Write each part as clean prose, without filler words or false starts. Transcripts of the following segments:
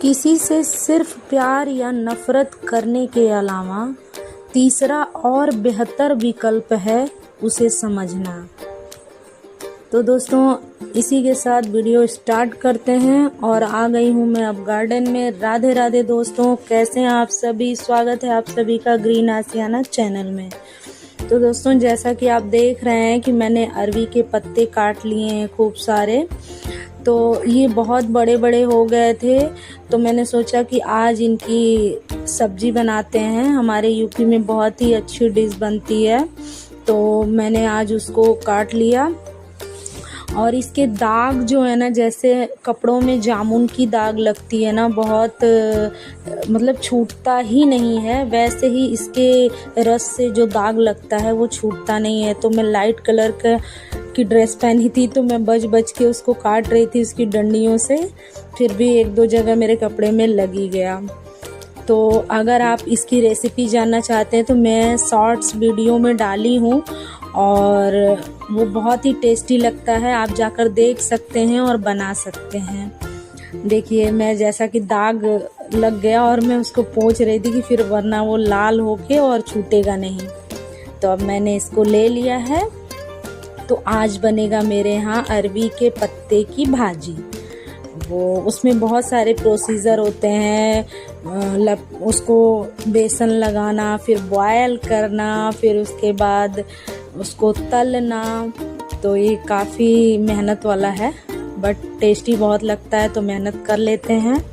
किसी से सिर्फ प्यार या नफरत करने के अलावा तीसरा और बेहतर विकल्प है उसे समझना। तो दोस्तों, इसी के साथ वीडियो स्टार्ट करते हैं और आ गई हूँ मैं अब गार्डन में। राधे राधे दोस्तों, कैसे हैं आप सभी? स्वागत है आप सभी का ग्रीन आशियाना चैनल में। तो दोस्तों, जैसा कि आप देख रहे हैं कि मैंने अरवी के पत्ते काट लिए हैं खूब सारे। तो ये बहुत बड़े बड़े हो गए थे, तो मैंने सोचा कि आज इनकी सब्जी बनाते हैं। हमारे यूपी में बहुत ही अच्छी डिश बनती है, तो मैंने आज उसको काट लिया। और इसके दाग जो है ना, जैसे कपड़ों में जामुन की दाग लगती है ना, बहुत मतलब छूटता ही नहीं है, वैसे ही इसके रस से जो दाग लगता है वो छूटता नहीं है। तो मैं लाइट कलर की ड्रेस पहनी थी, तो मैं बच के उसको काट रही थी उसकी डंडियों से, फिर भी एक दो जगह मेरे कपड़े में लगी गया। तो अगर आप इसकी रेसिपी जानना चाहते हैं तो मैं शॉर्ट्स वीडियो में डाली हूँ और वो बहुत ही टेस्टी लगता है, आप जाकर देख सकते हैं और बना सकते हैं। देखिए, मैं जैसा कि दाग लग गया और मैं उसको पोंछ रही थी कि फिर वरना वो लाल होके और छूटेगा नहीं। तो अब मैंने इसको ले लिया है। तो आज बनेगा मेरे यहाँ अरवी के पत्ते की भाजी। वो उसमें बहुत सारे प्रोसीजर होते हैं, उसको बेसन लगाना, फिर बॉयल करना, फिर उसके बाद उसको तलना। तो ये काफ़ी मेहनत वाला है, बट टेस्टी बहुत लगता है, तो मेहनत कर लेते हैं।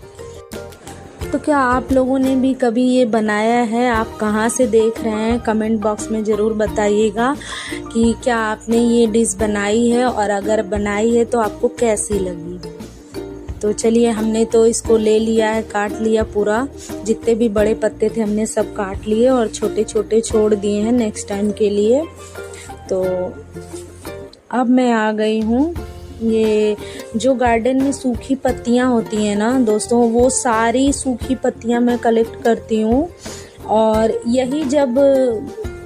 तो क्या आप लोगों ने भी कभी ये बनाया है? आप कहाँ से देख रहे हैं? कमेंट बॉक्स में ज़रूर बताइएगा कि क्या आपने ये डिश बनाई है, और अगर बनाई है तो आपको कैसी लगी। तो चलिए, हमने तो इसको ले लिया है, काट लिया पूरा। जितने भी बड़े पत्ते थे हमने सब काट लिए और छोटे छोटे छोड़ दिए हैं नेक्स्ट टाइम के लिए। तो अब मैं आ गई हूँ, ये जो गार्डन में सूखी पत्तियाँ होती हैं ना दोस्तों, वो सारी सूखी पत्तियाँ मैं कलेक्ट करती हूँ। और यही जब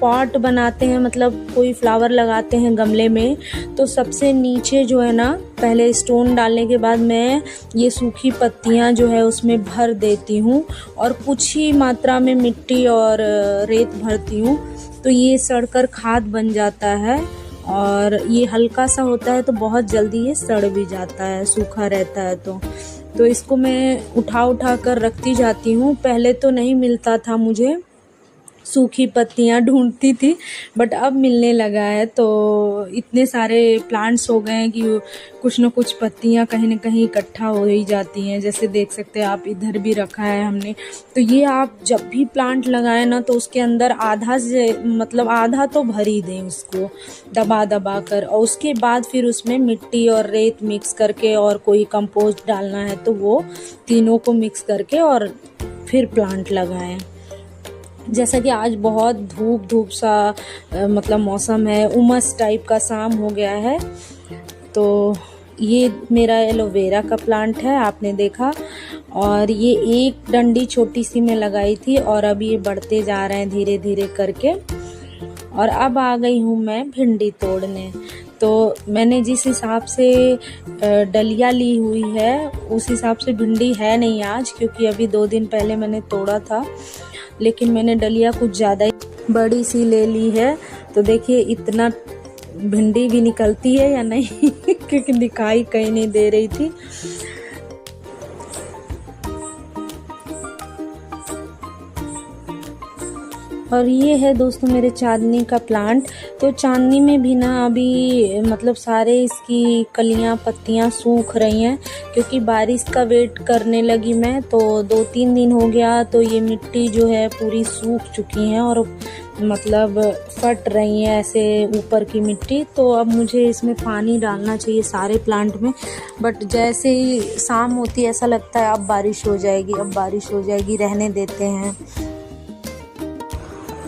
पॉट बनाते हैं, मतलब कोई फ्लावर लगाते हैं गमले में, तो सबसे नीचे जो है ना, पहले स्टोन डालने के बाद मैं ये सूखी पत्तियां जो है उसमें भर देती हूँ और कुछ ही मात्रा में मिट्टी और रेत भरती हूँ। तो ये सड़कर खाद बन जाता है और ये हल्का सा होता है, तो बहुत जल्दी ये सड़ भी जाता है, सूखा रहता है। तो इसको मैं उठा कर रखती जाती हूँ। पहले तो नहीं मिलता था, मुझे सूखी पत्तियाँ ढूंढती थी, बट अब मिलने लगा है। तो इतने सारे प्लांट्स हो गए हैं कि कुछ न कुछ पत्तियाँ कहीं न कहीं इकट्ठा हो ही जाती हैं। जैसे देख सकते हैं आप, इधर भी रखा है हमने। तो ये आप जब भी प्लांट लगाएं ना, तो उसके अंदर आधा से मतलब आधा तो भर ही दें उसको दबा कर, और उसके बाद फिर उसमें मिट्टी और रेत मिक्स करके और कोई कंपोस्ट डालना है तो वो तीनों को मिक्स करके और फिर प्लांट लगाएं। जैसा कि आज बहुत धूप सा मतलब मौसम है, उमस टाइप का शाम हो गया है। तो ये मेरा एलोवेरा का प्लांट है, आपने देखा। और ये एक डंडी छोटी सी मैं लगाई थी और अब ये बढ़ते जा रहे हैं धीरे धीरे करके। और अब आ गई हूँ मैं भिंडी तोड़ने। तो मैंने जिस हिसाब से डलिया ली हुई है उस हिसाब से भिंडी है नहीं आज, क्योंकि अभी 2 दिन पहले मैंने तोड़ा था, लेकिन मैंने डलिया कुछ ज़्यादा ही बड़ी सी ले ली है। तो देखिए, इतना भिंडी भी निकलती है या नहीं क्योंकि दिखाई कहीं नहीं दे रही थी। और ये है दोस्तों मेरे चांदनी का प्लांट। तो चांदनी में भी ना अभी मतलब सारे इसकी कलियां पत्तियां सूख रही हैं, क्योंकि बारिश का वेट करने लगी मैं। तो 2-3 दिन हो गया, तो ये मिट्टी जो है पूरी सूख चुकी है और मतलब फट रही है ऐसे ऊपर की मिट्टी। तो अब मुझे इसमें पानी डालना चाहिए सारे प्लांट में, बट जैसे ही शाम होती है ऐसा लगता है अब बारिश हो जाएगी, अब बारिश हो जाएगी, रहने देते हैं।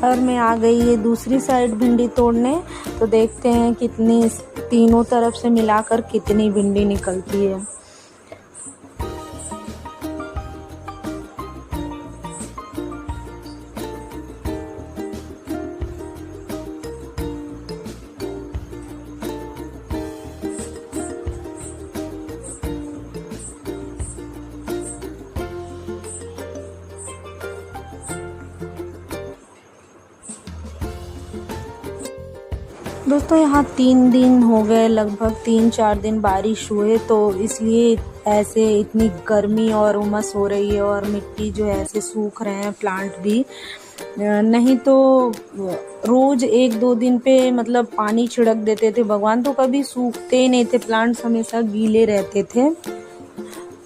और मैं आ गई ये दूसरी साइड भिंडी तोड़ने। तो देखते हैं कितनी तीनों तरफ से मिलाकर कितनी भिंडी निकलती है। दोस्तों यहाँ 3 दिन हो गए, लगभग 3-4 दिन बारिश हुए, तो इसलिए ऐसे इतनी गर्मी और उमस हो रही है और मिट्टी जो है ऐसे सूख रहे हैं, प्लांट भी। नहीं तो रोज़ 1-2 दिन पे मतलब पानी छिड़क देते थे भगवान, तो कभी सूखते ही नहीं थे, प्लांट्स हमेशा गीले रहते थे।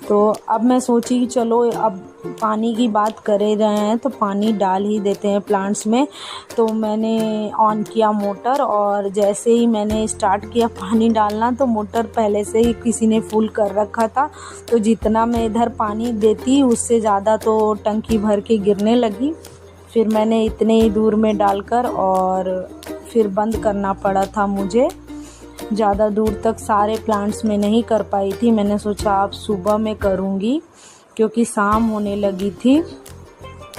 तो अब मैं सोची कि चलो अब पानी की बात कर ही रहे हैं तो पानी डाल ही देते हैं प्लांट्स में। तो मैंने ऑन किया मोटर, और जैसे ही मैंने स्टार्ट किया पानी डालना तो मोटर पहले से ही किसी ने फुल कर रखा था, तो जितना मैं इधर पानी देती उससे ज़्यादा तो टंकी भर के गिरने लगी। फिर मैंने इतने ही दूर में डालकर और फिर बंद करना पड़ा था मुझे। ज़्यादा दूर तक सारे प्लांट्स में नहीं कर पाई थी, मैंने सोचा अब सुबह में करूँगी क्योंकि शाम होने लगी थी।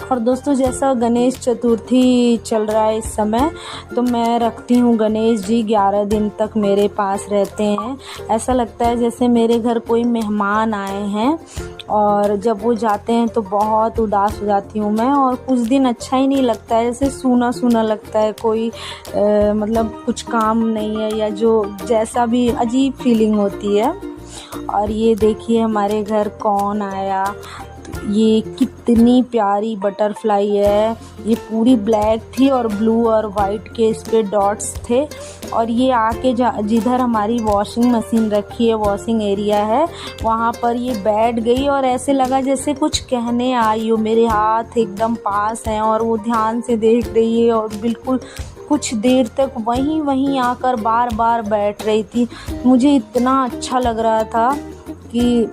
और दोस्तों जैसा गणेश चतुर्थी चल रहा है इस समय, तो मैं रखती हूँ गणेश जी 11 दिन तक मेरे पास रहते हैं। ऐसा लगता है जैसे मेरे घर कोई मेहमान आए हैं, और जब वो जाते हैं तो बहुत उदास हो जाती हूँ मैं, और कुछ दिन अच्छा ही नहीं लगता है, जैसे सूना सूना लगता है, कोई मतलब कुछ काम नहीं है या जो जैसा भी अजीब फीलिंग होती है। और ये देखिए हमारे घर कौन आया, ये कितनी प्यारी बटरफ्लाई है। ये पूरी ब्लैक थी और ब्लू और वाइट के इस पे डॉट्स थे, और ये आके जिधर हमारी वॉशिंग मशीन रखी है, वॉशिंग एरिया है, वहाँ पर ये बैठ गई और ऐसे लगा जैसे कुछ कहने आई हो। मेरे हाथ एकदम पास हैं और वो ध्यान से देख रही है, और बिल्कुल कुछ देर तक वहीं आकर बार बार बैठ रही थी। मुझे इतना अच्छा लग रहा था कि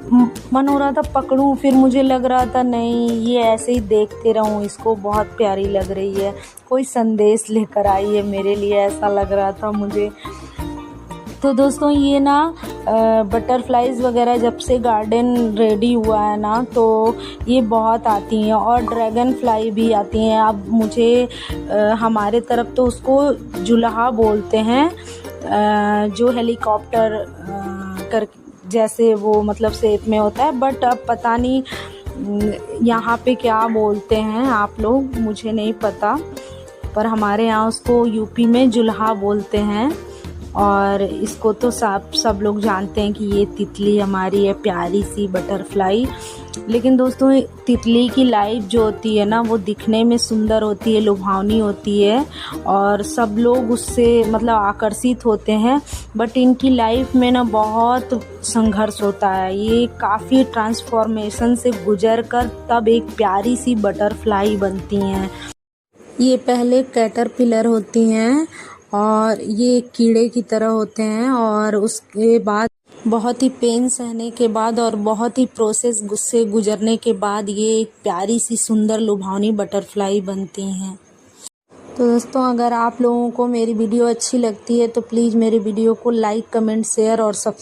मन हो रहा था पकड़ूं, फिर मुझे लग रहा था नहीं, ये ऐसे ही देखते रहूं, इसको बहुत प्यारी लग रही है, कोई संदेश लेकर आई है मेरे लिए, ऐसा लग रहा था मुझे। तो दोस्तों ये ना बटरफ्लाइज़ वगैरह जब से गार्डन रेडी हुआ है ना, तो ये बहुत आती हैं, और ड्रैगन फ्लाई भी आती हैं। अब मुझे हमारे तरफ तो उसको जुलाहा बोलते हैं, जो हेलीकॉप्टर कर जैसे वो मतलब शेप में होता है, बट अब पता नहीं यहाँ पे क्या बोलते हैं आप लोग, मुझे नहीं पता, पर हमारे यहाँ उसको यूपी में जुलाहा बोलते हैं। और इसको तो सब लोग जानते हैं कि ये तितली हमारी है, प्यारी सी बटरफ्लाई। लेकिन दोस्तों तितली की लाइफ जो होती है ना, वो दिखने में सुंदर होती है, लुभावनी होती है, और सब लोग उससे मतलब आकर्षित होते हैं, बट इनकी लाइफ में ना बहुत संघर्ष होता है। ये काफ़ी ट्रांसफॉर्मेशन से गुजर कर तब एक प्यारी सी बटरफ्लाई बनती हैं। ये पहले कैटरपिलर होती हैं और ये कीड़े की तरह होते हैं, और उसके बाद बहुत ही पेन सहने के बाद और बहुत ही प्रोसेस से गुजरने के बाद ये एक प्यारी सी सुंदर लुभावनी बटरफ्लाई बनती हैं। तो दोस्तों अगर आप लोगों को मेरी वीडियो अच्छी लगती है तो प्लीज़ मेरी वीडियो को लाइक, कमेंट, शेयर और सब्सक्राइब